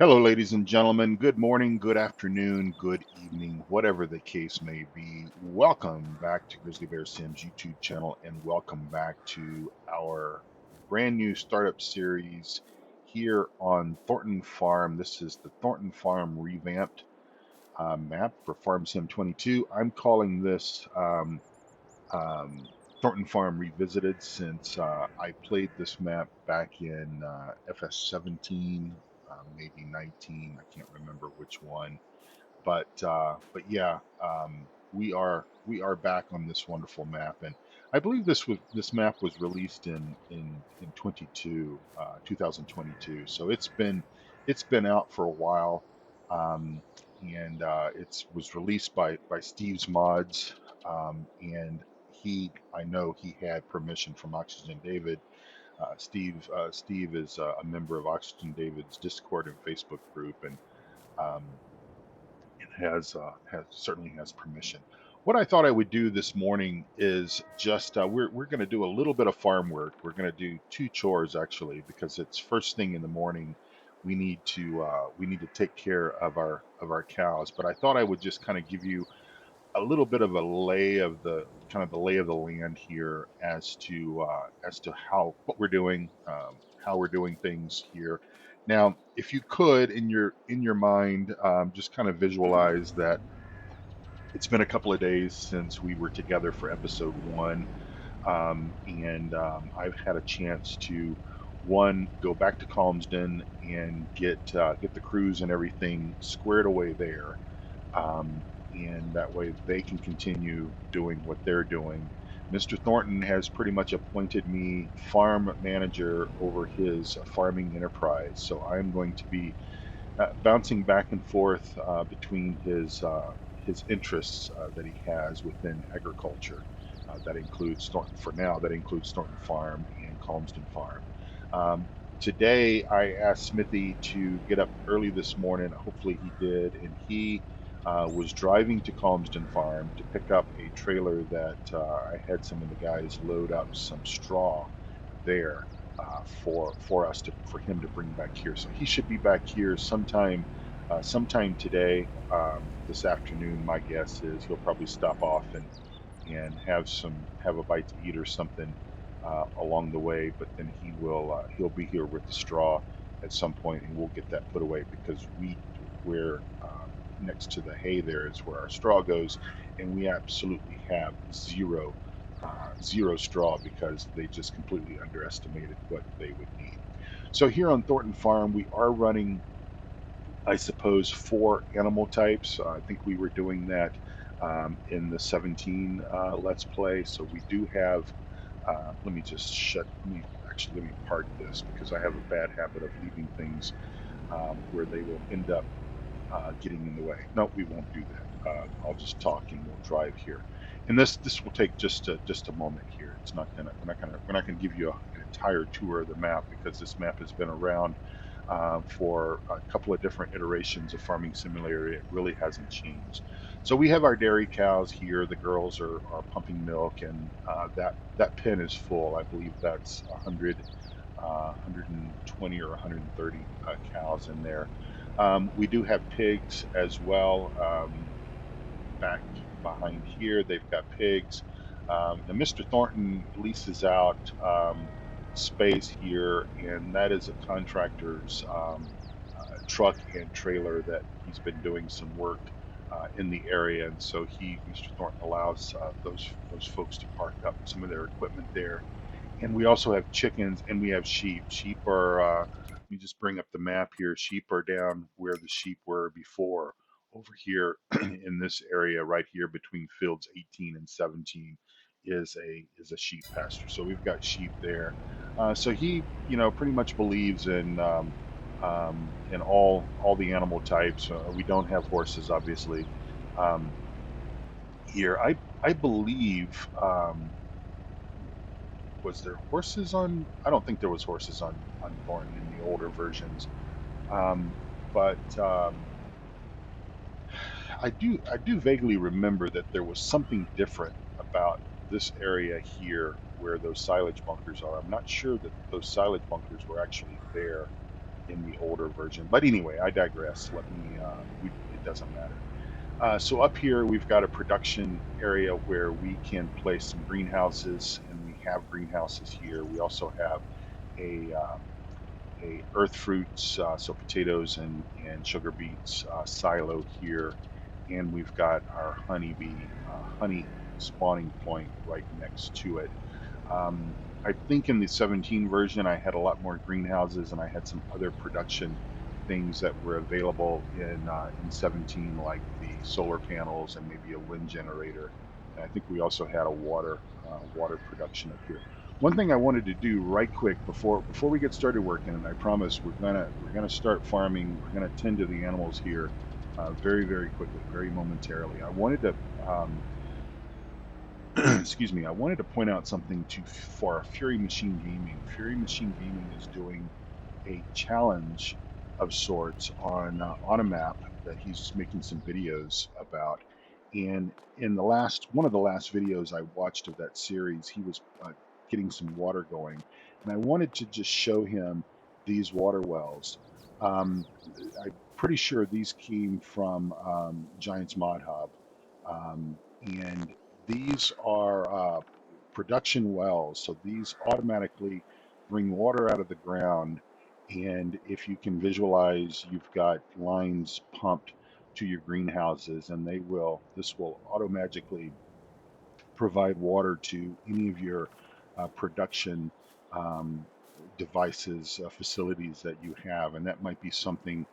Hello, ladies and gentlemen. Good morning, good afternoon, good evening, whatever the case may be. Welcome back to Grizzly Bear Sims YouTube channel, and welcome back to our brand new startup series here on Thornton Farm. This is the Thornton Farm revamped map for Farm Sim 22. I'm calling this um, Thornton Farm Revisited since I played this map back in FS17, maybe 19. I can't remember which one, but yeah, we are back on this wonderful map, and I believe this map was released in 2022. So it's been out for a while, um, and it's was released by Steve's Mods, and I know he had permission from Oxygen David. Steve is a member of Oxygen David's Discord and Facebook group, um, and has certainly has permission. What I thought I would do this morning is just we're going to do a little bit of farm work. We're going to do two chores actually because it's first thing in the morning. We need to take care of our cows. But I thought I would just kind of give you a little bit of a lay of the kind of the lay of the land here as to how what we're doing, how we're doing things here. Now, if you could in your mind, just kind of visualize that it's been a couple of days since we were together for episode one, and I've had a chance to one go back to Calmsden and get the crews and everything squared away there, and that way they can continue doing what they're doing. Mr. Thornton has pretty much appointed me farm manager over his farming enterprise, so I'm going to be bouncing back and forth between his interests that he has within agriculture. That includes Thornton for now. That includes Thornton Farm and Calmsden Farm. Um, Today, I asked Smithy to get up early this morning. Hopefully, he did, and he was driving to Calmsden Farm to pick up a trailer that I had some of the guys load up some straw there for him to bring back here. So he should be back here sometime today, this afternoon. My guess is he'll probably stop off and have a bite to eat or something along the way. But then he'll be here with the straw at some point, and we'll get that put away because we're next to the hay there is where our straw goes, and we absolutely have zero straw because they just completely underestimated what they would need. So here on Thornton Farm, we are running, I suppose, four animal types. I think we were doing that in the 17 Let's Play. So we do have. Let me just shut. Let me park this because I have a bad habit of leaving things where they will end up getting in the way. No, we won't do that. I'll just talk and we'll drive here. And this will take just a moment here. It's not gonna we're not gonna give you an entire tour of the map because this map has been around for a couple of different iterations of Farming Simulator. It really hasn't changed. So we have our dairy cows here. The girls are pumping milk, and that pen is full. I believe that's 120 or 130 cows in there. We do have pigs as well. Back behind here, they've got pigs. Now, Mr. Thornton leases out space here, and that is a contractor's truck and trailer that he's been doing some work in the area, and so Mr. Thornton, allows those folks to park up some of their equipment there. And we also have chickens and we have sheep. Sheep are, let me just bring up the map here. Sheep are down where the sheep were before. Over here in this area right here between fields 18 and 17 is a sheep pasture. So we've got sheep there. So he, pretty much believes in all the animal types. We don't have horses, obviously, um, here. I believe. Was there horses on? I don't think there was horses on Thornton in the older versions, but I do vaguely remember that there was something different about this area here where those silage bunkers are. I'm not sure that those silage bunkers were actually there in the older version. But anyway, I digress. Let me. It doesn't matter. So up here we've got a production area where we can place some greenhouses, and we have greenhouses here. We also have a earth fruits, so potatoes and sugar beets silo here, and we've got our honeybee honey spawning point right next to it. um, I think in the 17 version, I had a lot more greenhouses, and I had some other production things that were available in 17, like the solar panels and maybe a wind generator. And I think we also had a water production up here. One thing I wanted to do right quick before we get started working, and I promise we're gonna start farming. We're gonna tend to the animals here very quickly, very momentarily. I wanted to excuse me, I wanted to point out something for Fury Machine Gaming. Fury Machine Gaming is doing a challenge of sorts on a map that he's making some videos about. And in the last one of the last videos I watched of that series, he was getting some water going, and I wanted to just show him these water wells. Um, I'm pretty sure these came from Giants Mod Hub, and these are production wells. So these automatically bring water out of the ground, and if you can visualize, you've got lines pumped to your greenhouses, and this will automatically provide water to any of your production um, devices, facilities that you have. And that might be something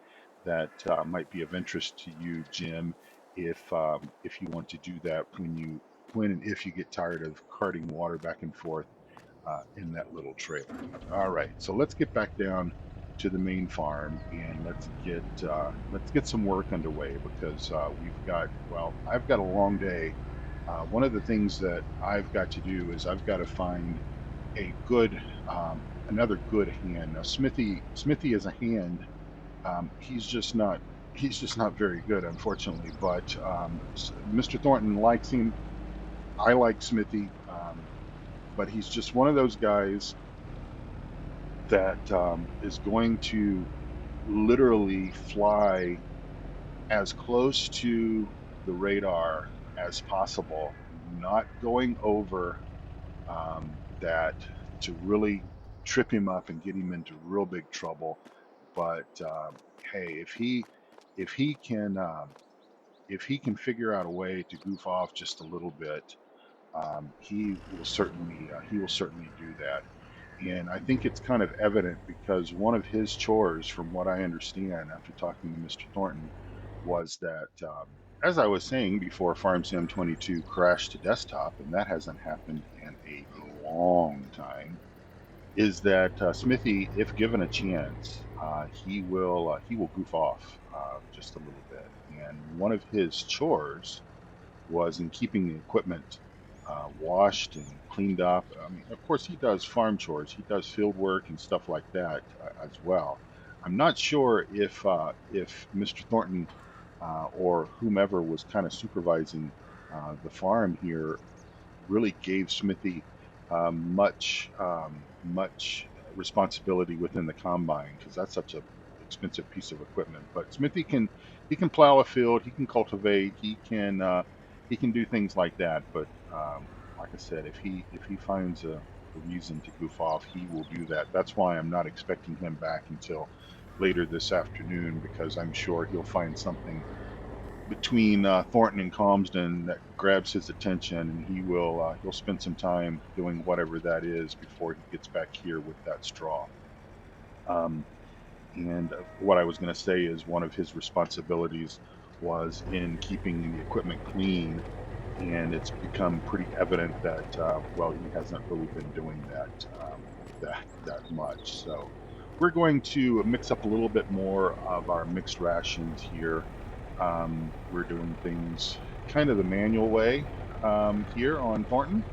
that might be of interest to you, Jim, if you want to do that when and if you get tired of carting water back and forth in that little trailer. All right, so let's get back down to the main farm, and let's get some work underway, because I've got a long day. One of the things that I've got to do is I've got to find a good another good hand. Now Smithy is a hand. He's just not very good, unfortunately. But Mr. Thornton likes him. I like Smithy, but he's just one of those guys that is going to literally fly as close to the radar as possible, not going over that to really trip him up and get him into real big trouble. But hey, if he can if he can figure out a way to goof off just a little bit, he will certainly do that. And I think it's kind of evident, because one of his chores, from what I understand after talking to Mr. Thornton, was that, as I was saying before, FarmSim 22 crashed to desktop, and that hasn't happened in a long time, is that Smithy, if given a chance, he will goof off just a little bit. And one of his chores was in keeping the equipment washed and cleaned up. I mean, of course, he does farm chores, he does field work and stuff like that as well. I'm not sure if Mr. Thornton or whomever was kind of supervising the farm here really gave Smithy much responsibility within the combine, because that's such a expensive piece of equipment. But Smithy can he can plow a field, he can cultivate, he can do things like that. But like I said, if he finds a reason to goof off, he will do that. That's why I'm not expecting him back until later this afternoon, because I'm sure he'll find something between Thornton and Calmsden that grabs his attention, and he'll spend some time doing whatever that is before he gets back here with that straw. Um, and what I was going to say is one of his responsibilities was in keeping the equipment clean, and it's become pretty evident that he hasn't really been doing that much. So we're going to mix up a little bit more of our mixed rations here. We're doing things kind of the manual way here on Thornton,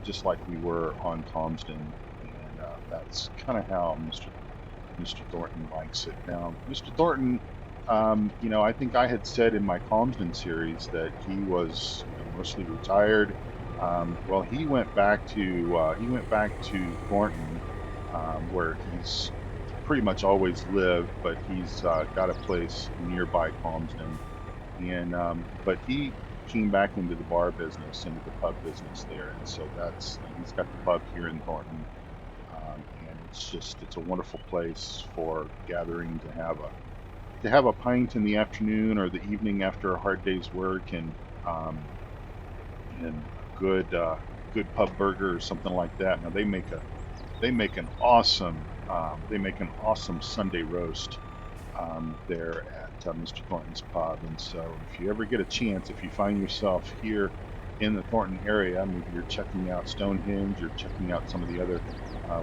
just like we were on Calmsden, and that's kind of how Mr. Thornton likes it. Now, Mr. Thornton, I think I had said in my Calmsden series that he was, mostly retired. He went back to Thornton, where he's pretty much always lived, but he's got a place nearby Palmsden, and but he came back into the bar business, into the pub business there, and so he's got the pub here in Thornton, and it's a wonderful place for gathering to have a pint in the afternoon or the evening after a hard day's work, um, and a good pub burger or something like that. Now they make an awesome Sunday roast there at Mr. Thornton's Pub. And so, if you ever get a chance, if you find yourself here in the Thornton area, maybe you're checking out Stonehenge or checking out some of the other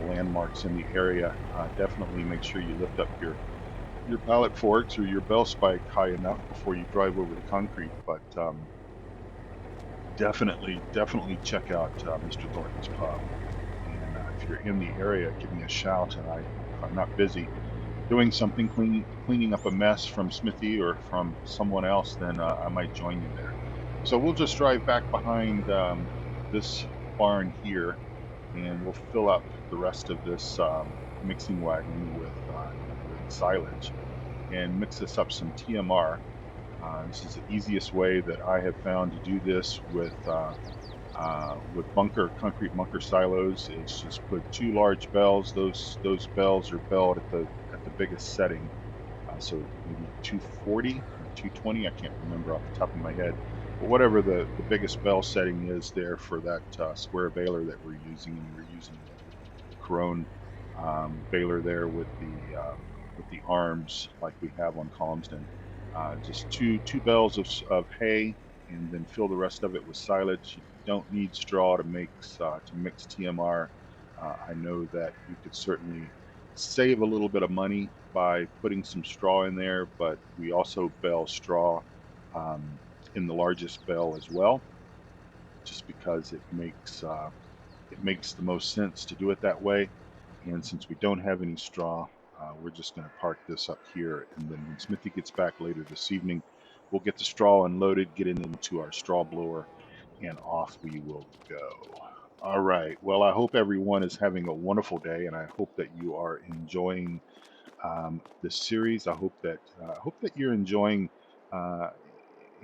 landmarks in the area, definitely make sure you lift up your pallet forks or your bell spike high enough before you drive over the concrete. But definitely check out Mr. Thornton's Pub. And if you're in the area, give me a shout. And if I'm not busy doing something, cleaning up a mess from Smithy or from someone else, then I might join you there. So we'll just drive back behind this barn here, and we'll fill up the rest of this mixing wagon with silage and mix this up some TMR. This is the easiest way that I have found to do this with concrete bunker silos. It's just put two large bells. Those bells are belled at the biggest setting, so maybe 240 or 220. I can't remember off the top of my head, but whatever the biggest bell setting is there for that square baler that we're using, and we're using the Corone baler there with the arms like we have on Calmsden. Just two bells of hay, and then fill the rest of it with silage. You don't need straw to mix TMR. I know that you could certainly save a little bit of money by putting some straw in there, but we also bale straw um, in the largest bell as well, just because it makes the most sense to do it that way. And since we don't have any straw, we're just going to park this up here. And then when Smithy gets back later this evening, we'll get the straw unloaded, get it into our straw blower, and off we will go. All right. Well, I hope everyone is having a wonderful day, and I hope that you are enjoying this series. I hope that you're enjoying, uh,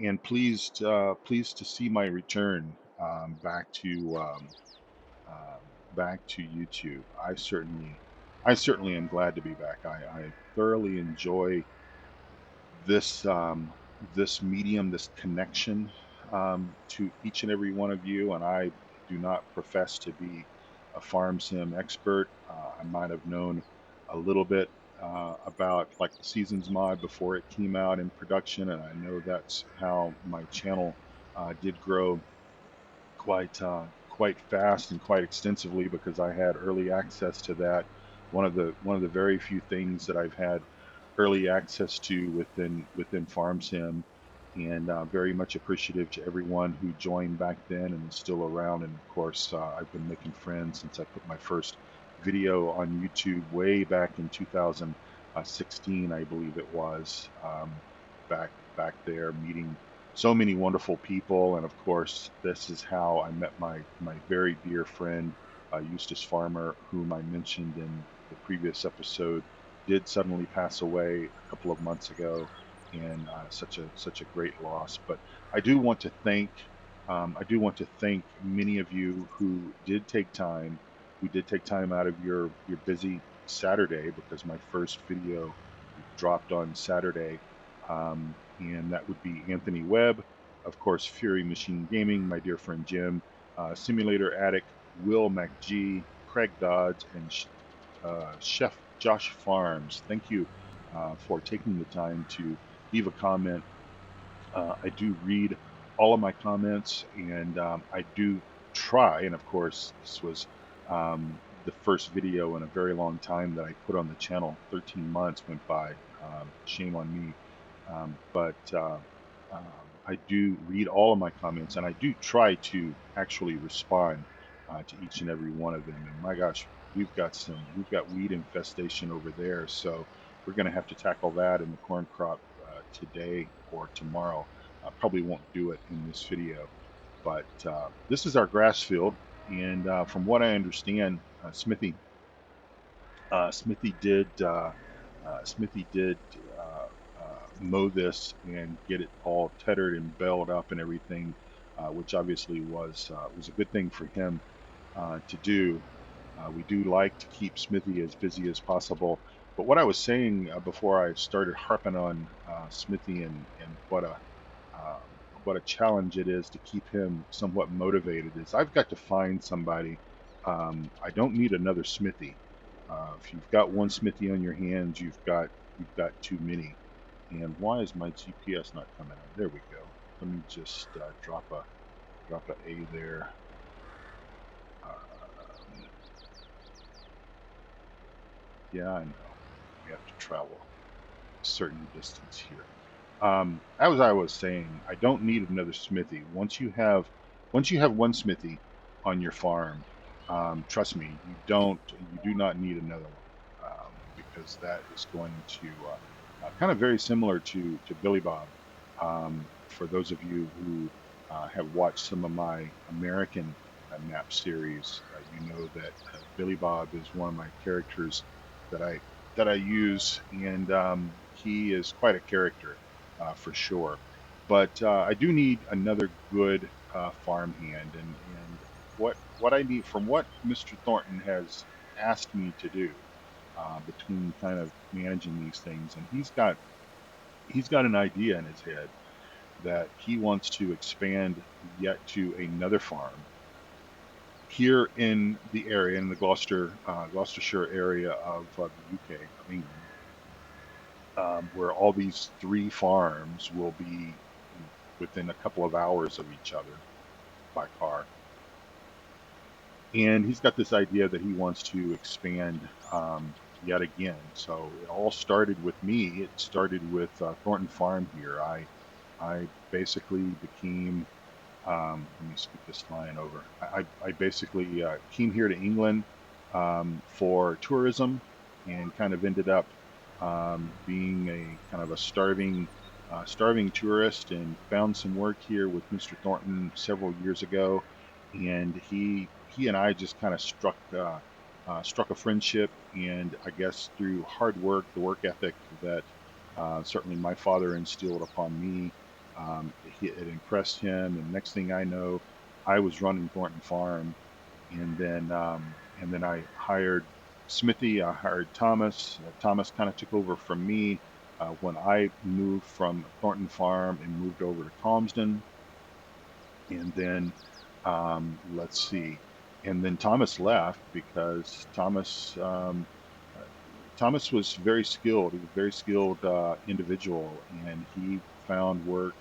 and pleased to see my return um, back to YouTube. I certainly am glad to be back. I thoroughly enjoy this this medium, this connection to each and every one of you. And I do not profess to be a farm sim expert. I might have known a little bit about like the Seasons mod before it came out in production, and I know that's how my channel did grow quite fast and quite extensively because I had early access to that. One of the very few things that I've had early access to within FarmSim, and very much appreciative to everyone who joined back then and is still around. And of course, I've been making friends since I put my first video on YouTube way back in 2016, I believe it was. Back there, meeting so many wonderful people. And of course, this is how I met my very dear friend Eustace Farmer, whom I mentioned in the previous episode, did suddenly pass away a couple of months ago, and such a great loss. But I do want to thank I do want to thank many of you who did take time out of your busy Saturday, because my first video dropped on Saturday, and that would be Anthony Webb, of course, Fury Machine Gaming, my dear friend Jim, Simulator Addict, Will MacG, Craig Dodds, and Chef Josh Farms. Thank you for taking the time to leave a comment. I do read all of my comments, and I do try. And of course, this was the first video in a very long time that I put on the channel. 13 months went by. Shame on me. But I do read all of my comments, and I do try to actually respond to each and every one of them. And my gosh, we've got weed infestation over there, so we're going to have to tackle that in the corn crop today or tomorrow. Probably won't do it in this video, but this is our grass field, and from what I understand, Smithy, Smithy did mow this and get it all tethered and belled up and everything, which obviously was a good thing for him to do. We do like to keep Smithy as busy as possible. But what I was saying before I started harping on Smithy and um, what a challenge it is to keep him somewhat motivated is I've got to find somebody. I don't need another Smithy. If you've got one Smithy on your hands, you've got too many. And why is my GPS not coming on? There we go. Let me just drop a there. Um, yeah, I know. We have to travel a certain distance here. As I was saying, I don't need another smithy. Once you have one smithy on your farm, trust me, you do not need another one, because that is going to kind of very similar to Billy Bob. For those of you who have watched some of my American map series, you know that Billy Bob is one of my characters that I use, and he is quite a character for sure. But I do need another good farm hand, and what I need from what Mr. Thornton has asked me to do between kind of managing these things, and he's got an idea in his head that he wants to expand yet to another farm here in the area in the Gloucestershire area of the UK of England, where all these three farms will be within a couple of hours of each other by car. And he's got this idea that he wants to expand yet again. So it all started with me. It started with Thornton Farm here. I basically became let me scoot this line over. I basically came here to England for tourism and kind of ended up being a kind of a starving tourist and found some work here with Mr. Thornton several years ago, and he and I just kind of struck a friendship, and I guess through hard work, the work ethic that certainly my father instilled upon me, it impressed him, and next thing I know, I was running Thornton Farm, and then I hired Smithy. I hired Thomas. Thomas kind of took over from me when I moved from Thornton Farm and moved over to Calmsden, and then let's see, and then Thomas left because uh, Thomas was very skilled. He was a very skilled individual, and he found work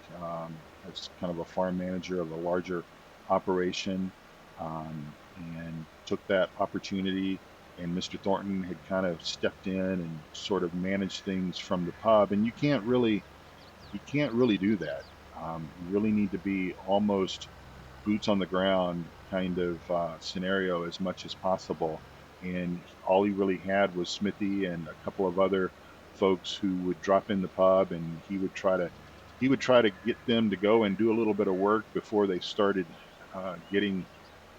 as kind of a farm manager of a larger operation, and took that opportunity. And Mr. Thornton had kind of stepped in and sort of managed things from the pub. And you can't really do that. You really need to be almost boots on the ground kind of scenario as much as possible. And all he really had was Smithy and a couple of other folks who would drop in the pub, and he would try to get them to go and do a little bit of work before they started getting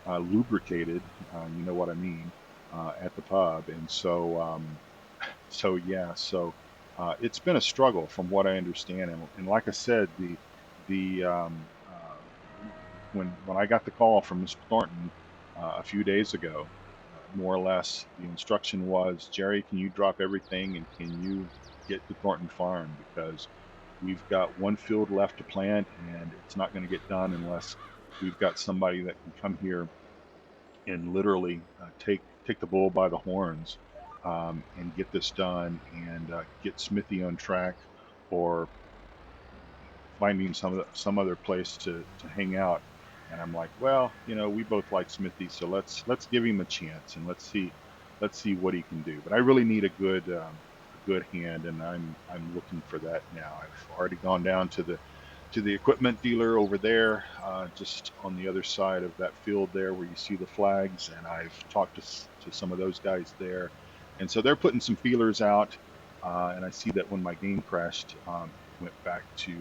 lubricated. You know what I mean, at the pub. And so yeah, it's been a struggle from what I understand, and like I said, the when I got the call from Mr. Thornton a few days ago, more or less, the instruction was, Jerry, can you drop everything and can you get to Thornton Farm, because we've got one field left to plant, and it's not going to get done unless we've got somebody that can come here and literally take the bull by the horns, and get this done, and get Smithy on track, or finding some other place to hang out. And I'm like, well, we both like Smithy, so let's give him a chance, and let's see what he can do. But I really need a good hand, and I'm looking for that now. I've already gone down to the equipment dealer over there, just on the other side of that field there where you see the flags, and I've talked to some of those guys there, and so they're putting some feelers out. And I see that when my game crashed, it went back to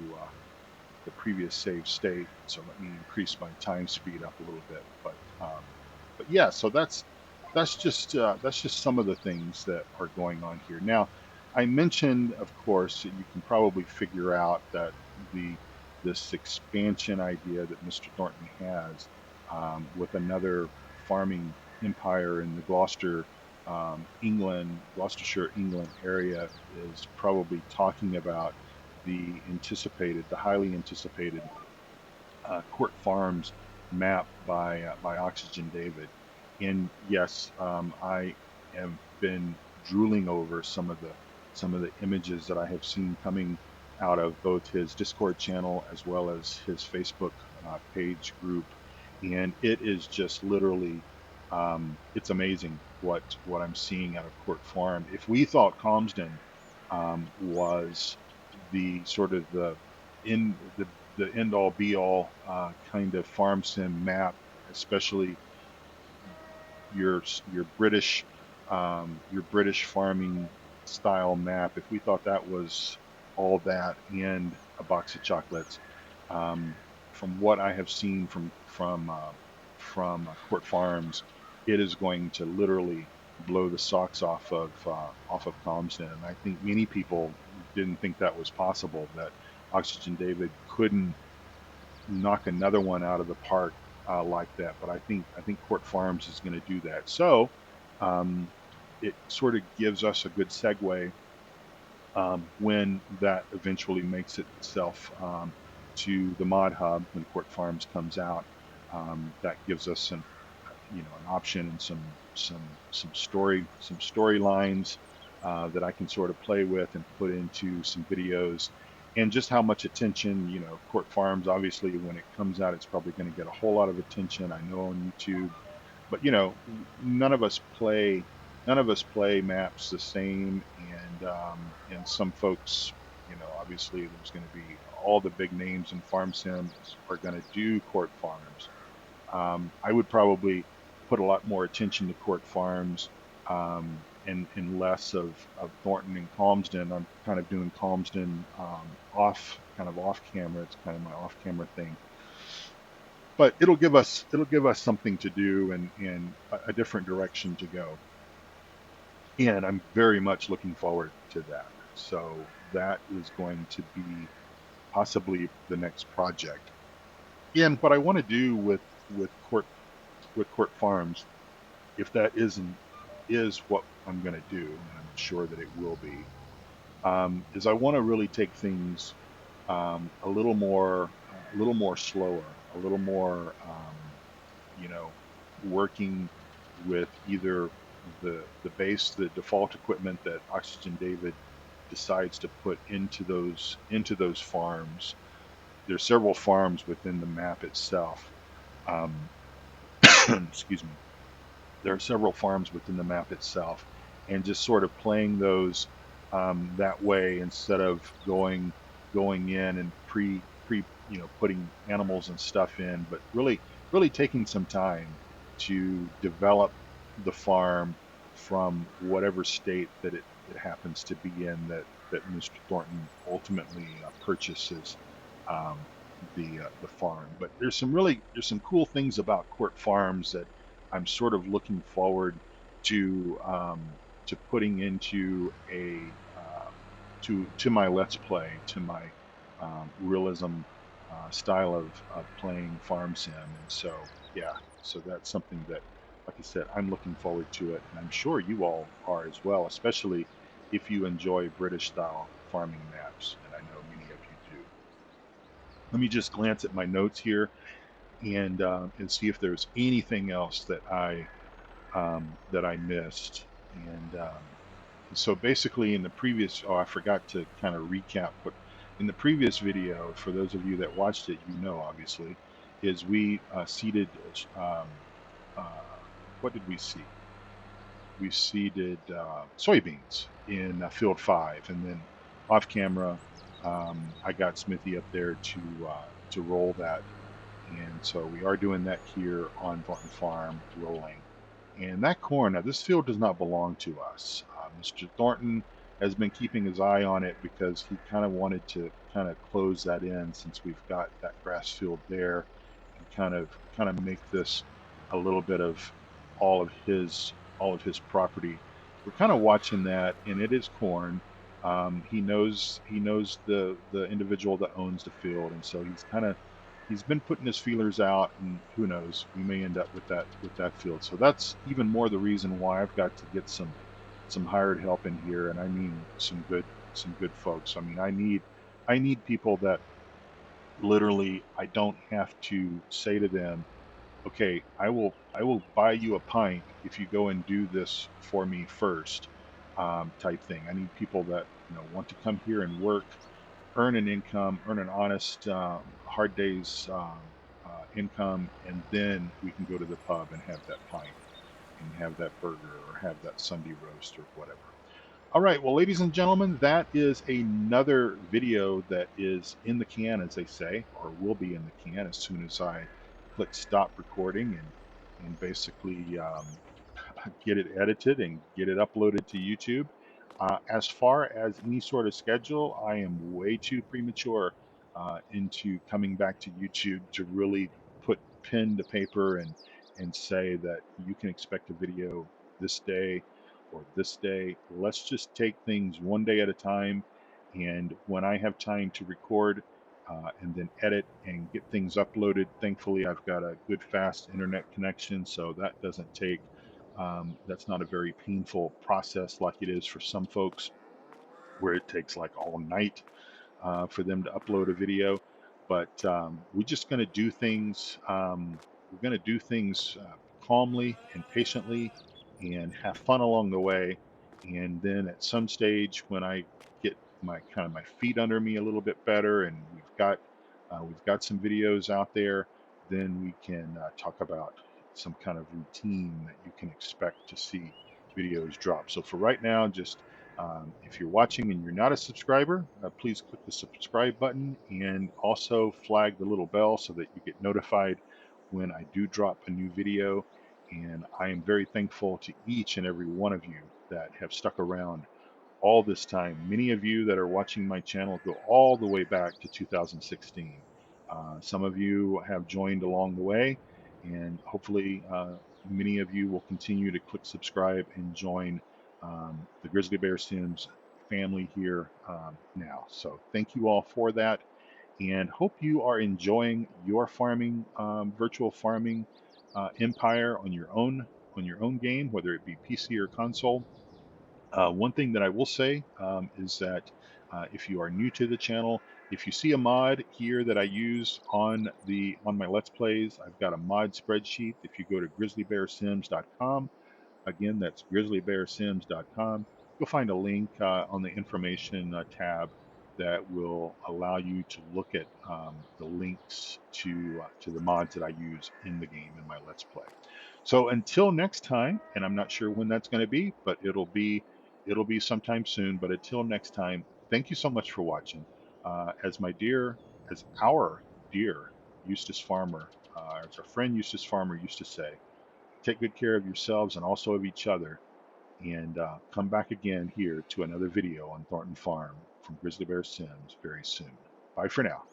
the previous save state. So let me increase my time speed up a little bit. But yeah, so that's just some of the things that are going on here. Now, I mentioned, of course, that you can probably figure out that the this expansion idea that Mr. Thornton has with another farming empire in the Gloucestershire, England area is probably talking about the highly anticipated Court Farms map by Oxygen David. And yes, I have been drooling over some of the images that I have seen coming out of both his Discord channel as well as his Facebook page group, and it is just literally it's amazing what I'm seeing out of Court Farm. If we thought Calmsden was the sort of the end all be all kind of farm sim map, especially your your British farming style map. If we thought that was all that and a box of chocolates, um, from what I have seen from Court Farms, it is going to literally blow the socks off of Calmsden. And I think many people didn't think that was possible, that Oxygen David couldn't knock another one out of the park like that. But I think Court Farms is going to do that. So um, it sort of gives us a good segue when that eventually makes itself to the Mod Hub when Court Farms comes out. That gives us an option and some storylines that I can sort of play with and put into some videos, and just how much attention, Court Farms, obviously when it comes out it's probably going to get a whole lot of attention, I know, on YouTube. But none of us play none of us play maps the same, and some folks, obviously there's going to be all the big names in farm sims are going to do Court Farms. I would probably put a lot more attention to Court Farms, and less of Thornton and Calmsden. I'm kind of doing Calmsden off camera. It's kind of my off camera thing, but it'll give us something to do, and a different direction to go. And I'm very much looking forward to that. So that is going to be possibly the next project. And what I want to do with Court with Court Farms, if that is what I'm going to do, and I'm sure that it will be, is I want to really take things a little more slower, a little more, you know, working with either the default equipment that Oxygen David decides to put into those farms. There's several farms within the map itself. Um, excuse me. There are several farms within the map itself, and just sort of playing those that way, instead of going in and pre putting animals and stuff in, but really taking some time to develop the farm from whatever state that it happens to be in, that Mr. Thornton ultimately purchases um, the farm. But there's some cool things about Court Farms that I'm sort of looking forward to putting into a to my Let's Play, to my realism style of playing farm sim. And so yeah, so that's something that, like I said, I'm looking forward to it, and I'm sure you all are as well, especially if you enjoy British style farming maps, and I know many of you do. Let me just glance at my notes here and see if there's anything else that I missed. And so basically, in the previous, oh, I forgot to kind of recap what in the previous video. For those of you that watched it, obviously, is we seeded. Uh, what did we seed? We seeded soybeans in field 5, and then off camera, I got Smithy up there to roll that, and so we are doing that here on Thornton Farm, rolling. And that corn, now this field does not belong to us. Mr. Thornton has been keeping his eye on it because he kind of wanted to kind of close that in, since we've got that grass field there, and kind of make this a little bit of all of his all of his property. We're kind of watching that, and it is corn. He knows the individual that owns the field, and so he's been putting his feelers out, and who knows, we may end up with that field. So that's even more the reason why I've got to get some hired help in here, and I mean some good folks. I mean, I need people that literally I don't have to say to them, okay, I will buy you a pint if you go and do this for me first, type thing. I need people that want to come here and work, earn an income, earn an honest, hard days income, and then we can go to the pub and have that pint and have that burger or have that Sunday roast or whatever. All right, well, ladies and gentlemen, that is another video that is in the can, as they say, or will be in the can as soon as I click stop recording and basically get it edited and get it uploaded to YouTube. As far as any sort of schedule, I am way too premature into coming back to YouTube to really put pen to paper and say that you can expect a video this day or this day. Let's just take things one day at a time. And when I have time to record and then edit and get things uploaded, thankfully I've got a good fast internet connection, so that doesn't take that's not a very painful process like it is for some folks, where it takes like all night for them to upload a video. But we're just going to do things. We're going to do things calmly and patiently, and have fun along the way. And then at some stage, when I get my feet under me a little bit better, and we've got some videos out there, then we can talk about some kind of routine that you can expect to see videos drop. So for right now, just if you're watching and you're not a subscriber, please click the subscribe button and also flag the little bell so that you get notified when I do drop a new video. And I am very thankful to each and every one of you that have stuck around all this time. Many of you that are watching my channel go all the way back to 2016. Some of you have joined along the way, and hopefully many of you will continue to click subscribe and join the Grizzly Bear Sims family here now. So thank you all for that, and hope you are enjoying your farming, virtual farming empire on your own game, whether it be PC or console. One thing that I will say is that if you are new to the channel, if you see a mod here that I use on my Let's Plays, I've got a mod spreadsheet. If you go to grizzlybearsims.com, again, that's grizzlybearsims.com, you'll find a link on the information tab that will allow you to look at the links to the mods that I use in the game in my Let's Play. So until next time, and I'm not sure when that's going to be, but it'll be sometime soon. But until next time, thank you so much for watching. As our dear Eustace Farmer, as our friend Eustace Farmer used to say, take good care of yourselves and also of each other. And come back again here to another video on Thornton Farm from Grizzly Bear Sims very soon. Bye for now.